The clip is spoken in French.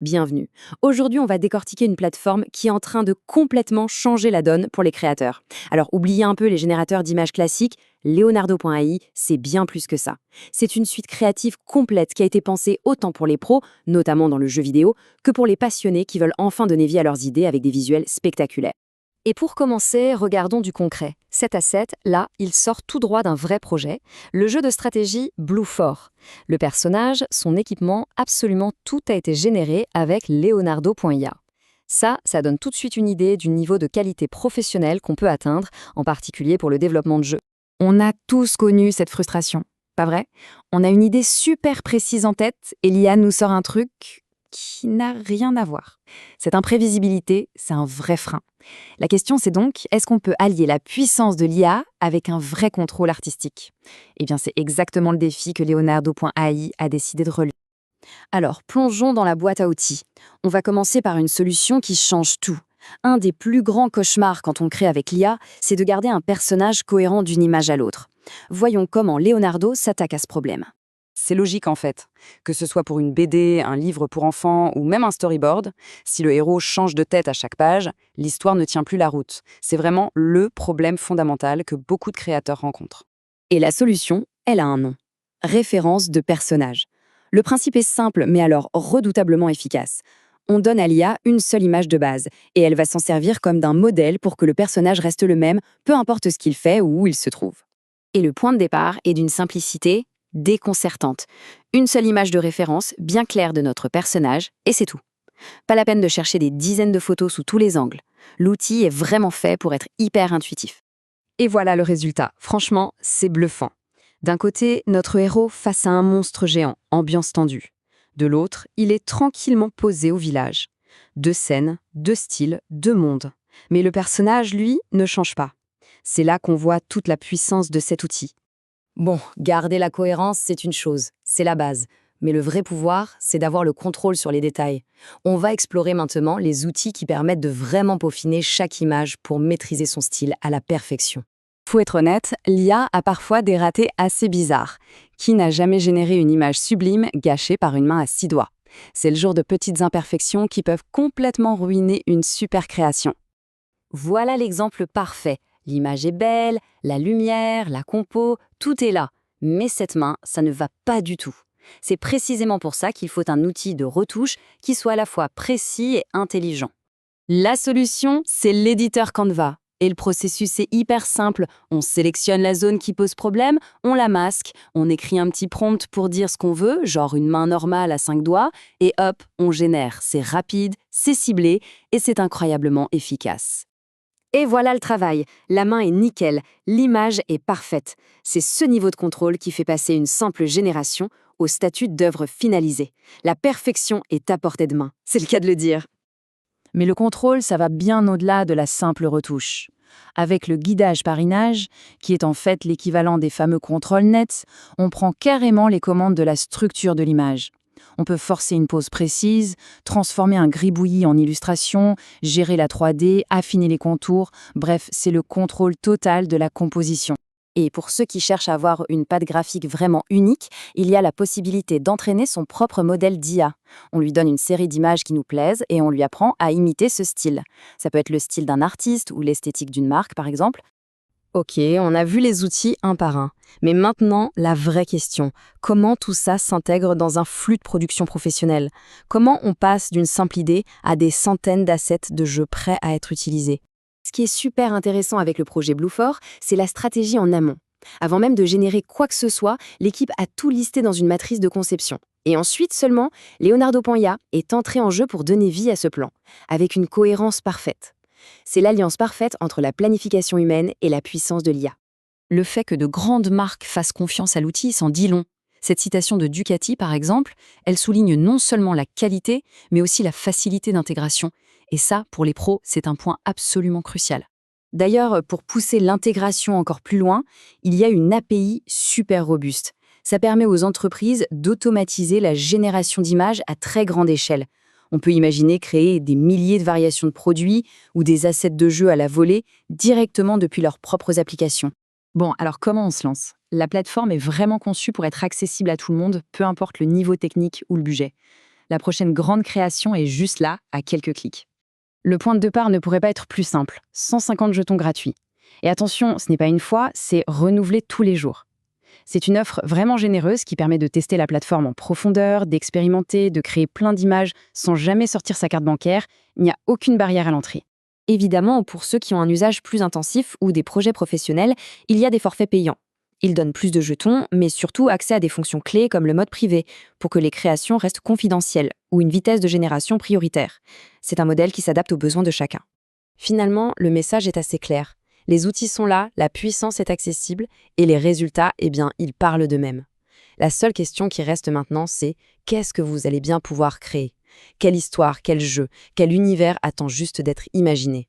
Bienvenue. Aujourd'hui, on va décortiquer une plateforme qui est en train de complètement changer la donne pour les créateurs. Alors, oubliez un peu les générateurs d'images classiques, Leonardo.ai, c'est bien plus que ça. C'est une suite créative complète qui a été pensée autant pour les pros, notamment dans le jeu vidéo, que pour les passionnés qui veulent enfin donner vie à leurs idées avec des visuels spectaculaires. Et pour commencer, regardons du concret. Cet asset, là, il sort tout droit d'un vrai projet, le jeu de stratégie Blue4. Le personnage, son équipement, absolument tout a été généré avec Leonardo.ia. Ça donne tout de suite une idée du niveau de qualité professionnelle qu'on peut atteindre, en particulier pour le développement de jeux. On a tous connu cette frustration, pas vrai? On a une idée super précise en tête et l'IA nous sort un truc qui n'a rien à voir. Cette imprévisibilité, c'est un vrai frein. La question c'est donc, est-ce qu'on peut allier la puissance de l'IA avec un vrai contrôle artistique? Eh bien c'est exactement le défi que Leonardo.ai a décidé de relever. Alors, plongeons dans la boîte à outils. On va commencer par une solution qui change tout. Un des plus grands cauchemars quand on crée avec l'IA, c'est de garder un personnage cohérent d'une image à l'autre. Voyons comment Leonardo s'attaque à ce problème. C'est logique en fait. Que ce soit pour une BD, un livre pour enfants ou même un storyboard, si le héros change de tête à chaque page, l'histoire ne tient plus la route. C'est vraiment le problème fondamental que beaucoup de créateurs rencontrent. Et la solution, elle a un nom. Référence de personnage. Le principe est simple, mais alors redoutablement efficace. On donne à l'IA une seule image de base, et elle va s'en servir comme d'un modèle pour que le personnage reste le même, peu importe ce qu'il fait ou où il se trouve. Et le point de départ est d'une simplicité déconcertante. Une seule image de référence, bien claire de notre personnage, et c'est tout. Pas la peine de chercher des dizaines de photos sous tous les angles. L'outil est vraiment fait pour être hyper intuitif. Et voilà le résultat. Franchement, c'est bluffant. D'un côté, notre héros face à un monstre géant, ambiance tendue. De l'autre, il est tranquillement posé au village. Deux scènes, deux styles, deux mondes. Mais le personnage, lui, ne change pas. C'est là qu'on voit toute la puissance de cet outil. Bon, garder la cohérence, c'est une chose, c'est la base. Mais le vrai pouvoir, c'est d'avoir le contrôle sur les détails. On va explorer maintenant les outils qui permettent de vraiment peaufiner chaque image pour maîtriser son style à la perfection. Faut être honnête, l'IA a parfois des ratés assez bizarres. Qui n'a jamais généré une image sublime gâchée par une main à 6 doigts? C'est le genre de petites imperfections qui peuvent complètement ruiner une super création. Voilà l'exemple parfait. L'image est belle, la lumière, la compo, tout est là. Mais cette main, ça ne va pas du tout. C'est précisément pour ça qu'il faut un outil de retouche qui soit à la fois précis et intelligent. La solution, c'est l'éditeur Canva. Et le processus est hyper simple. On sélectionne la zone qui pose problème, on la masque, on écrit un petit prompt pour dire ce qu'on veut, genre une main normale à 5 doigts, et hop, on génère. C'est rapide, c'est ciblé et c'est incroyablement efficace. Et voilà le travail. La main est nickel, l'image est parfaite. C'est ce niveau de contrôle qui fait passer une simple génération au statut d'œuvre finalisée. La perfection est à portée de main, c'est le cas de le dire. Mais le contrôle, ça va bien au-delà de la simple retouche. Avec le guidage par image, qui est en fait l'équivalent des fameux contrôles nets, on prend carrément les commandes de la structure de l'image. On peut forcer une pose précise, transformer un gribouillis en illustration, gérer la 3D, affiner les contours, bref, c'est le contrôle total de la composition. Et pour ceux qui cherchent à avoir une patte graphique vraiment unique, il y a la possibilité d'entraîner son propre modèle d'IA. On lui donne une série d'images qui nous plaisent et on lui apprend à imiter ce style. Ça peut être le style d'un artiste ou l'esthétique d'une marque, par exemple. Ok, on a vu les outils un par un. Mais maintenant, la vraie question, comment tout ça s'intègre dans un flux de production professionnelle? Comment on passe d'une simple idée à des centaines d'assets de jeux prêts à être utilisés? Ce qui est super intéressant avec le projet Blue4, c'est la stratégie en amont. Avant même de générer quoi que ce soit, l'équipe a tout listé dans une matrice de conception. Et ensuite seulement, Leonardo.ia est entré en jeu pour donner vie à ce plan, avec une cohérence parfaite. C'est l'alliance parfaite entre la planification humaine et la puissance de l'IA. Le fait que de grandes marques fassent confiance à l'outil s'en dit long. Cette citation de Ducati, par exemple, elle souligne non seulement la qualité, mais aussi la facilité d'intégration. Et ça, pour les pros, c'est un point absolument crucial. D'ailleurs, pour pousser l'intégration encore plus loin, il y a une API super robuste. Ça permet aux entreprises d'automatiser la génération d'images à très grande échelle. On peut imaginer créer des milliers de variations de produits ou des assets de jeu à la volée directement depuis leurs propres applications. Bon, alors comment on se lance? La plateforme est vraiment conçue pour être accessible à tout le monde, peu importe le niveau technique ou le budget. La prochaine grande création est juste là, à quelques clics. Le point de départ ne pourrait pas être plus simple, 150 jetons gratuits. Et attention, ce n'est pas une fois, c'est renouvelé tous les jours. C'est une offre vraiment généreuse qui permet de tester la plateforme en profondeur, d'expérimenter, de créer plein d'images sans jamais sortir sa carte bancaire. Il n'y a aucune barrière à l'entrée. Évidemment, pour ceux qui ont un usage plus intensif ou des projets professionnels, il y a des forfaits payants. Ils donnent plus de jetons, mais surtout accès à des fonctions clés comme le mode privé, pour que les créations restent confidentielles, ou une vitesse de génération prioritaire. C'est un modèle qui s'adapte aux besoins de chacun. Finalement, le message est assez clair. Les outils sont là, la puissance est accessible, et les résultats, ils parlent d'eux-mêmes. La seule question qui reste maintenant, c'est qu'est-ce que vous allez bien pouvoir créer ? Quelle histoire, quel jeu, quel univers attend juste d'être imaginé ?